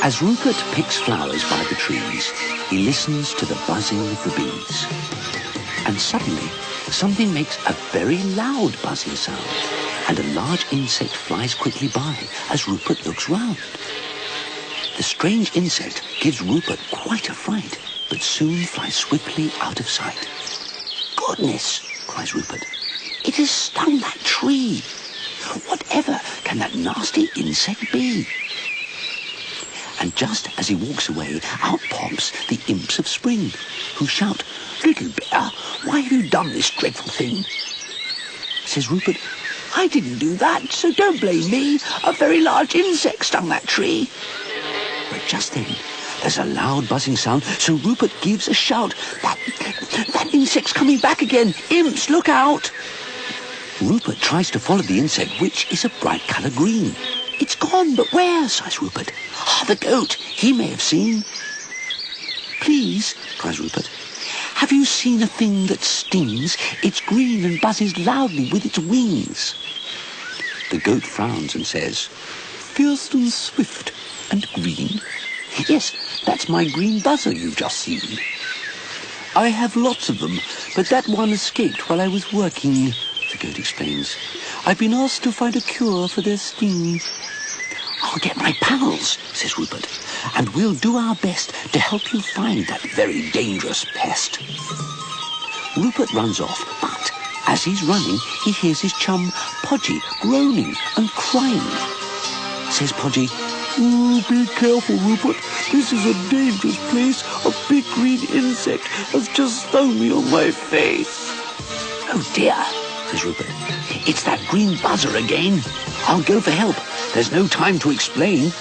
As Rupert picks flowers by the trees, he listens to the buzzing of the bees. And suddenly, something makes a very loud buzzing sound, and a large insect flies quickly by as Rupert looks round. The strange insect gives Rupert quite a fright, but soon flies swiftly out of sight. "Goodness!" cries Rupert. "It has stung that tree! Whatever can that nasty insect be?" And just as he walks away, out pops the imps of spring, who shout, "Little bear, why have you done this dreadful thing?" Says Rupert, "I didn't do that, so don't blame me. A very large insect stung that tree." But just then, there's a loud buzzing sound, so Rupert gives a shout. That insect's coming back again! Imps, look out!" Rupert tries to follow the insect, which is a bright colour green. "It's gone, but where?" sighs Rupert. "Ah, the goat! He may have seen." "Please," cries Rupert, "have you seen a thing that stings? It's green and buzzes loudly with its wings." The goat frowns and says, "Fierce and swift and green? Yes, that's my green buzzer you've just seen. I have lots of them, but that one escaped while I was working," the goat explains. "I've been asked to find a cure for their sting." "I'll get my pals," says Rupert, "and we'll do our best to help you find that very dangerous pest." Rupert runs off, but as he's running, he hears his chum Podgy groaning and crying. Says Podgy, "Be careful, Rupert. This is a dangerous place. A big green insect has just stung me on my face." "Oh dear," says Rupert. "It's that green buzzer again. I'll go for help. There's no time to explain."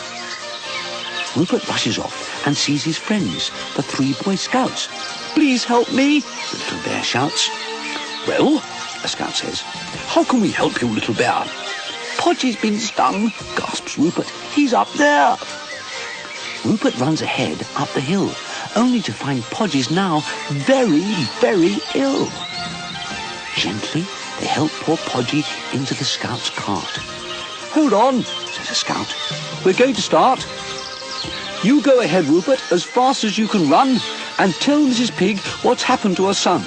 Rupert rushes off and sees his friends, the 3 Boy Scouts. "Please help me," the little bear shouts. "Well," a scout says, "how can we help you, little bear?" "Podgy's been stung," gasps Rupert. "He's up there." Rupert runs ahead up the hill, only to find Podgy's now very, very ill. Gently, they help poor Podgy into the scout's cart. "Hold on," says a scout. "We're going to start. You go ahead, Rupert, as fast as you can run, and tell Mrs. Pig what's happened to her son."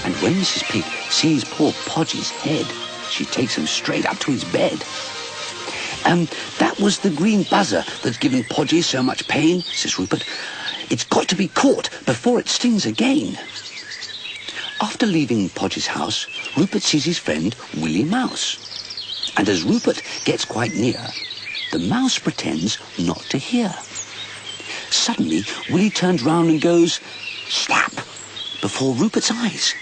And when Mrs. Pig sees poor Podgy's head, she takes him straight up to his bed. "That was the green buzzer that's given Podgy so much pain," says Rupert. "It's got to be caught before it stings again." After leaving Podgy's house, Rupert sees his friend Willie Mouse. And as Rupert gets quite near, the mouse pretends not to hear. Suddenly, Willie turns round and goes, snap, before Rupert's eyes.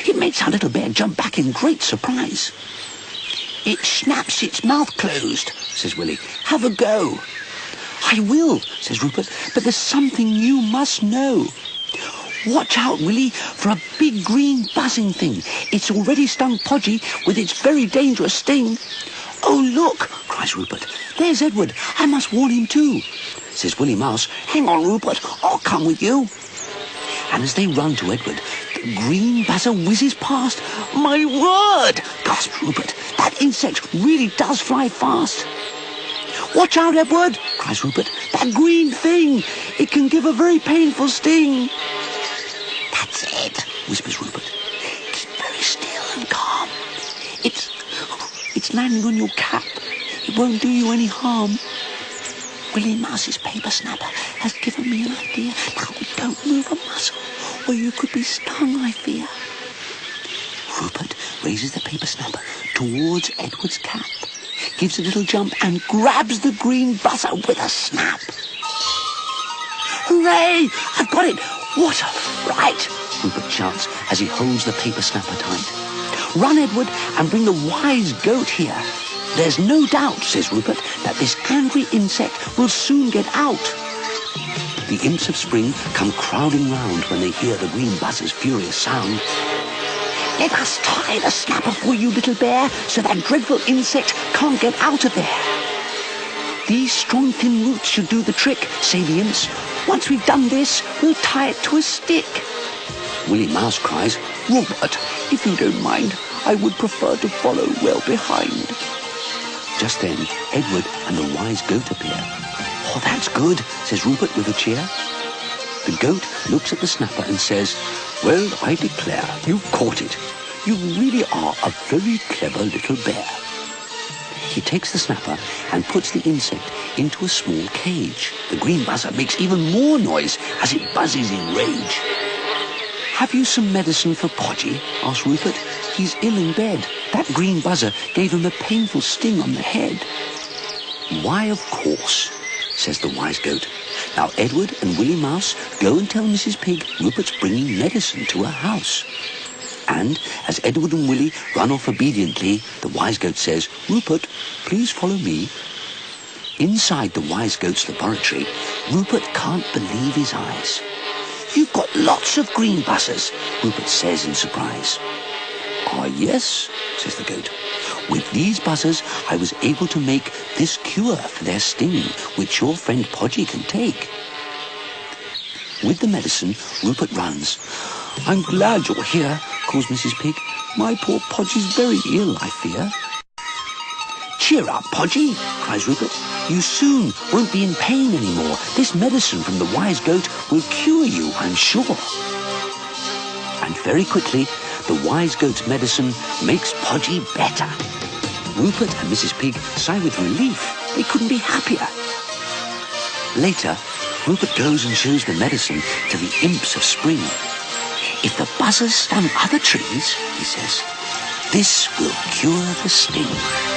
It makes our little bear jump back in great surprise. "It snaps its mouth closed," says Willie. "Have a go." "I will," says Rupert, "but there's something you must know. Watch out, Willie, for a big green buzzing thing. It's already stung Podgy with its very dangerous sting." "Oh, look," cries Rupert. "There's Edward. I must warn him too." Says Willie Mouse, "Hang on, Rupert. I'll come with you." And as they run to Edward, the green buzzer whizzes past. "My word," gasps Rupert. "That insect really does fly fast." "Watch out, Edward," cries Rupert. "That green thing. It can give a very painful sting." "That's it," whispers Rupert. "Keep very still and calm. It's landing on your cap. It won't do you any harm. Willie Mouse's paper snapper has given me an idea. Now don't move a muscle, or you could be stung, I fear." Rupert raises the paper snapper towards Edward's cap, gives a little jump and grabs the green buzzer with a snap. "Hooray! I've got it! What a fright!" Rupert shouts as he holds the paper snapper tight. "Run, Edward, and bring the wise goat here. There's no doubt," says Rupert, "that this angry insect will soon get out." The imps of spring come crowding round when they hear the green buzzer's furious sound. "Let us tie the snapper for you, little bear, so that dreadful insect can't get out of there." "These strong thin roots should do the trick," say the imps. "Once we've done this, we'll tie it to a stick." Willie Mouse cries, "Rupert, if you don't mind, I would prefer to follow well behind." Just then, Edward and the wise goat appear. "Oh, that's good," says Rupert with a cheer. The goat looks at the snapper and says, "Well, I declare, you've caught it. You really are a very clever little bear." He takes the snapper and puts the insect into a small cage. The green buzzer makes even more noise as it buzzes in rage. "Have you some medicine for Podgy?" asks Rupert. "He's ill in bed. That green buzzer gave him a painful sting on the head." "Why, of course," says the wise goat. Now Edward and Willie Mouse go and tell Mrs. Pig Rupert's bringing medicine to her house. And as Edward and Willie run off obediently, the wise goat says, "Rupert, please follow me." Inside the wise goat's laboratory, Rupert can't believe his eyes. "You've got lots of green buzzers," Rupert says in surprise. "Ah, yes," says the goat. "With these buzzers, I was able to make this cure for their sting, which your friend Podgy can take." With the medicine, Rupert runs. "I'm glad you're here," calls Mrs. Pig. "My poor Podgy's very ill, I fear." "Cheer up, Podgy," cries Rupert. "You soon won't be in pain anymore. This medicine from the wise goat will cure you, I'm sure." And very quickly, the wise goat's medicine makes Podgy better. Rupert and Mrs. Pig sigh with relief. They couldn't be happier. Later, Rupert goes and shows the medicine to the imps of spring. "If the buzzers stung other trees," he says, "this will cure the sting."